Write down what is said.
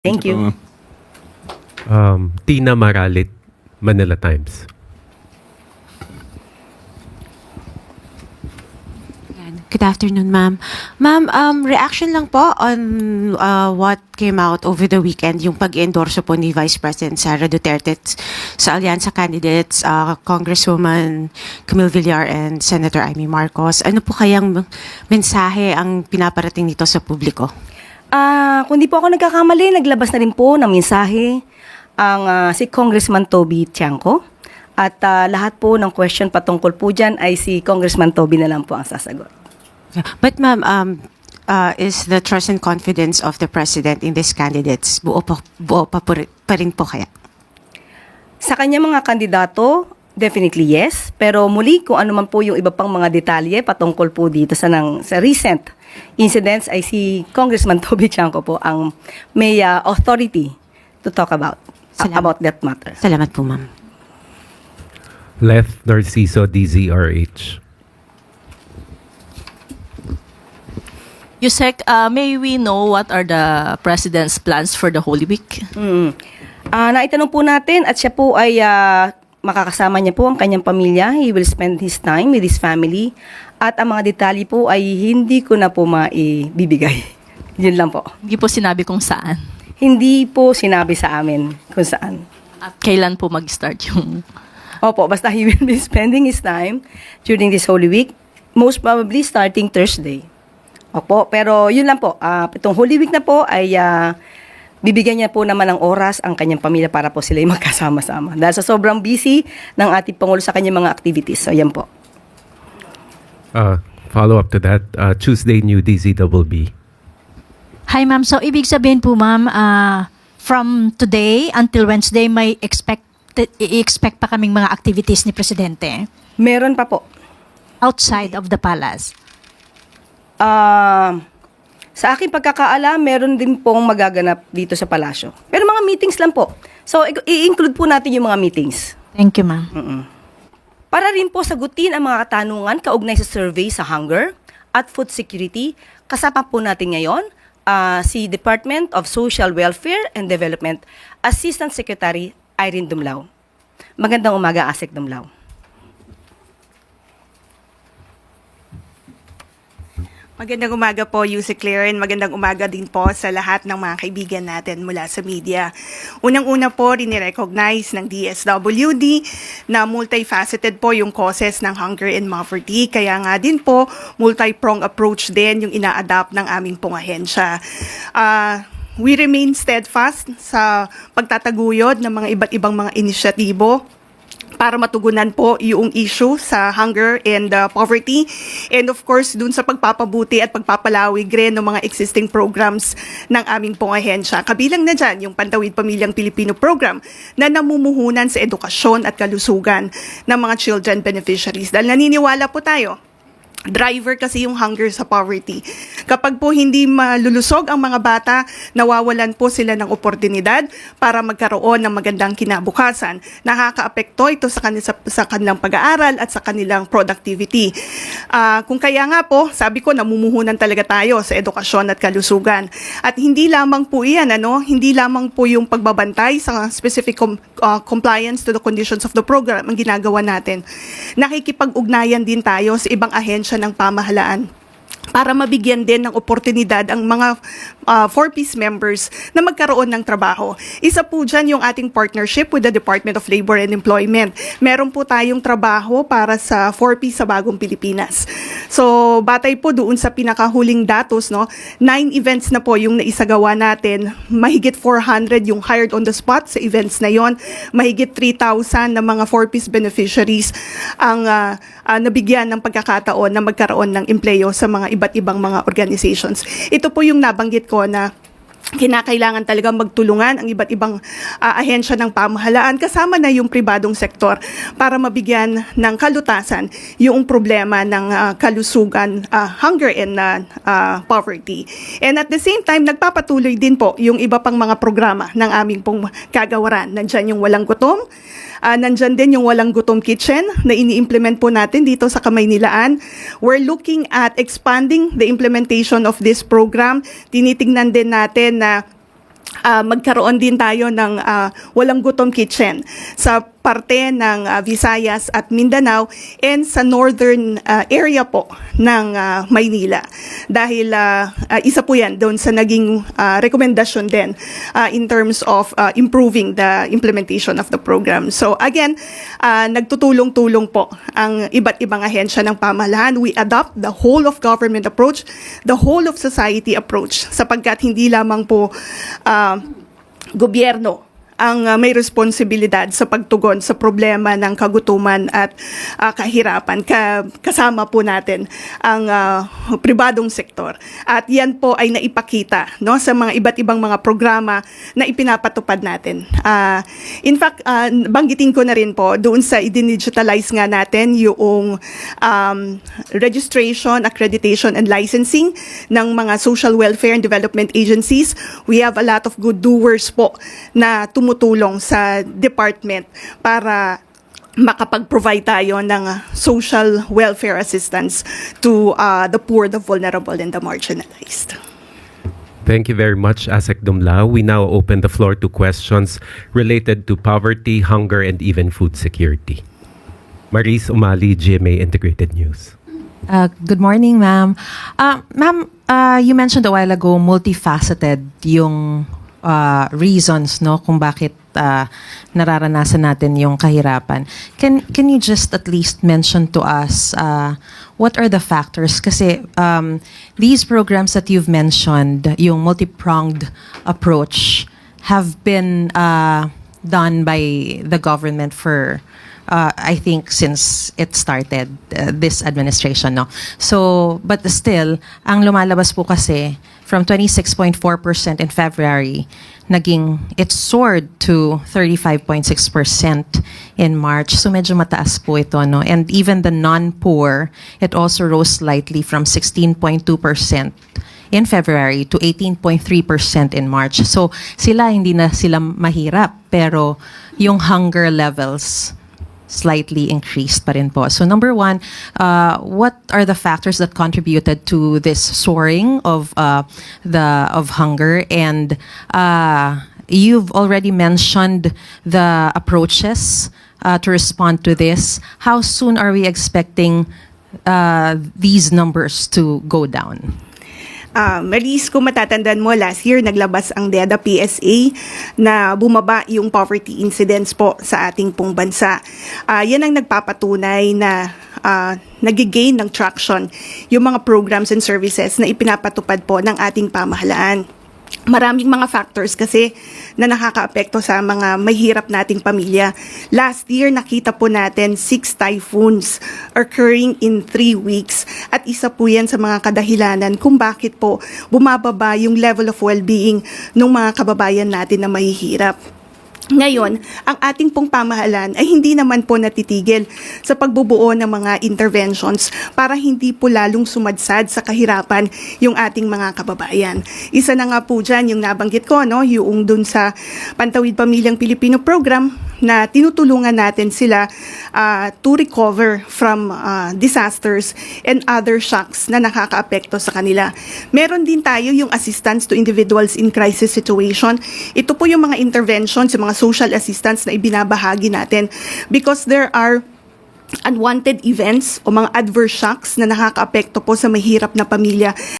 Thank you. Tina Maralit, Manila Times. Good afternoon, ma'am. Ma'am, reaction lang po on what came out over the weekend, yung pag-endorso po ni Vice President Sara Duterte sa alyansa candidates, Congresswoman Camille Villar and Senator Amy Marcos. Ano po kayang mensahe ang pinaparating nito sa publiko? Kung di po ako nagkakamali, naglabas na rin po ng mensahe ang si Congressman Toby Tiangco. At lahat po ng question patungkol po dyan ay si Congressman Toby na lang po ang sasagot. But ma'am, is the trust and confidence of the President in these candidates buo pa rin po kaya? Sa kanya mga kandidato, definitely yes. Pero muli, kung ano man po yung iba pang mga detalye patungkol po dito sa recent incidents ay si Congressman Toby Tiangco po ang may authority to talk about that matter. Salamat po, ma'am. Left Narciso, DZRH. Yusek, may we know what are the President's plans for the Holy Week? Naitanong po natin at siya po ay makakasama niya po ang kanyang pamilya. He will spend his time with his family. At ang mga detalye po ay hindi ko na po maibibigay. Yun lang po. Hindi po sinabi kung saan. Hindi po sinabi sa amin kung saan. At kailan po mag-start yung... Opo, basta he will be spending his time during this Holy Week, most probably starting Thursday. Opo, pero yun lang po. Itong Holy Week na po ay bibigyan niya po naman ng oras ang kanyang pamilya para po sila magkasama-sama. Dahil sa sobrang busy ng ating Pangulo sa kanyang mga activities. So, yan po. Follow up to that, Tuesday New DZBB. Hi ma'am, so ibig sabihin po ma'am, from today until Wednesday may i-expect pa kaming mga activities ni Presidente Meron pa po. outside of the palace. Sa aking pagkakaalam, meron din pong magaganap dito sa palasyo. Pero mga meetings lang po. So, i-include po natin yung mga meetings. Thank you ma'am. Para rin po sagutin ang mga katanungan kaugnay sa survey sa hunger at food security, kasama po natin ngayon si Department of Social Welfare and Development Assistant Secretary Irene Dumlao. Magandang umaga, Asek Dumlao. Magandang umaga po, Yusek Claire, and magandang umaga din po sa lahat ng mga kaibigan natin mula sa media. Unang-una po, rini-recognize ng DSWD na multifaceted po yung causes ng hunger and poverty. Kaya nga din po, multi-pronged approach din yung ina-adapt ng aming pong ahensya. We remain steadfast sa pagtataguyod ng mga iba't ibang mga inisyatibo para matugunan po yung issue sa hunger and poverty. And of course, dun sa pagpapabuti at pagpapalawig rin ng mga existing programs ng aming pong ahensya. Kabilang na dyan yung Pantawid Pamilyang Pilipino Program na namumuhunan sa edukasyon at kalusugan ng mga children beneficiaries. Dahil naniniwala po tayo, driver kasi yung hunger sa poverty. Kapag po hindi malulusog ang mga bata, nawawalan po sila ng oportunidad para magkaroon ng magandang kinabukasan. Nakakaapekto ito sa kanilang pag-aaral at sa kanilang productivity. Kung kaya nga po, sabi ko, namumuhunan talaga tayo sa edukasyon at kalusugan. At hindi lamang po iyan, hindi lamang po yung pagbabantay sa specific compliance to the conditions of the program ang ginagawa natin. Nakikipag-ugnayan din tayo sa ibang ahensya ng pamahalaan para mabigyan din ng oportunidad ang mga 4Ps members na magkaroon ng trabaho. Isa po dyan yung ating partnership with the Department of Labor and Employment. Meron po tayong trabaho para sa 4Ps sa Bagong Pilipinas. So, batay po doon sa pinakahuling datos, 9 events na po yung naisagawa natin. Mahigit 400 yung hired on the spot sa events na yon. Mahigit 3,000 na mga 4Ps beneficiaries ang nabigyan ng pagkakataon na magkaroon ng empleyo sa mga iba't ibang mga organizations. Ito po yung nabanggit ko na kinakailangan talagang magtulungan ang iba't ibang ahensya ng pamahalaan kasama na yung pribadong sektor para mabigyan ng kalutasan yung problema ng kalusugan, hunger and poverty. And at the same time, nagpapatuloy din po yung iba pang mga programa ng aming pong kagawaran. Nandyan yung Walang Gutom, nandyan din yung Walang Gutom Kitchen na ini-implement po natin dito sa Kamaynilaan. We're looking at expanding the implementation of this program. Tinitingnan din natin na magkaroon din tayo ng walang gutom kitchen sa parte ng Visayas at Mindanao and sa northern area po ng Maynila. Dahil isa po yan doon sa naging rekomendasyon din in terms of improving the implementation of the program. So again, nagtutulong-tulong po ang iba't ibang ahensya ng pamahalaan. We adopt the whole of government approach, the whole of society approach, sapagkat hindi lamang po gobyerno ang may responsibilidad sa pagtugon sa problema ng kagutuman at kahirapan. Kasama po natin ang pribadong sektor. At yan po ay naipakita, no, sa mga iba't ibang mga programa na ipinapatupad natin. In fact, banggitin ko na rin po doon sa i-digitalize nga natin yung registration, accreditation, and licensing ng mga social welfare and development agencies. We have a lot of good doers po na tumutulong sa department para makapag-provide tayo ng social welfare assistance to the poor, the vulnerable, and the marginalized. Thank you very much, Asek Dumlao. We now open the floor to questions related to poverty, hunger, and even food security. Maris Umali, GMA Integrated News. Good morning, ma'am. Ma'am, you mentioned a while ago multifaceted yung reasons, no, kung bakit nararanasan natin yung kahirapan. Can you just at least mention to us what are the factors? Kasi these programs that you've mentioned, yung multi-pronged approach, have been done by the government for I think since it started, this administration, no? So, but still, ang lumalabas po kasi, from 26.4% in February, it soared to 35.6% in March. So medyo mataas po ito, no? And even the non-poor, it also rose slightly from 16.2% in February to 18.3% in March. So hindi na sila mahirap, pero yung hunger levels slightly increased pa rin po. So number one, what are the factors that contributed to this soaring of hunger? And you've already mentioned the approaches to respond to this. How soon are we expecting these numbers to go down? Maris, kung matatandaan mo, last year naglabas ang DEDA PSA na bumaba yung poverty incidence po sa ating pong bansa. Yan ang nagpapatunay na nag-gain ng traction yung mga programs and services na ipinapatupad po ng ating pamahalaan. Maraming mga factors kasi na nakakaapekto sa mga mahirap nating pamilya. Last year, nakita po natin 6 typhoons occurring in 3 weeks. At isa po yan sa mga kadahilanan kung bakit po bumababa yung level of well-being ng mga kababayan natin na mahihirap. Ngayon, ang ating pong pamahalaan ay hindi naman po natitigil sa pagbubuo ng mga interventions para hindi po lalong sumadsad sa kahirapan yung ating mga kababayan. Isa na nga po dyan yung nabanggit ko, no, yung dun sa Pantawid Pamilyang Pilipino program na tinutulungan natin sila to recover from disasters and other shocks na nakakaapekto sa kanila. Meron din tayo yung assistance to individuals in crisis situation. Ito po yung mga interventions, yung mga social assistance na ibinabahagi natin because there are unwanted events o mga adverse shocks na nakakaapekto po sa mahirap na pamilya.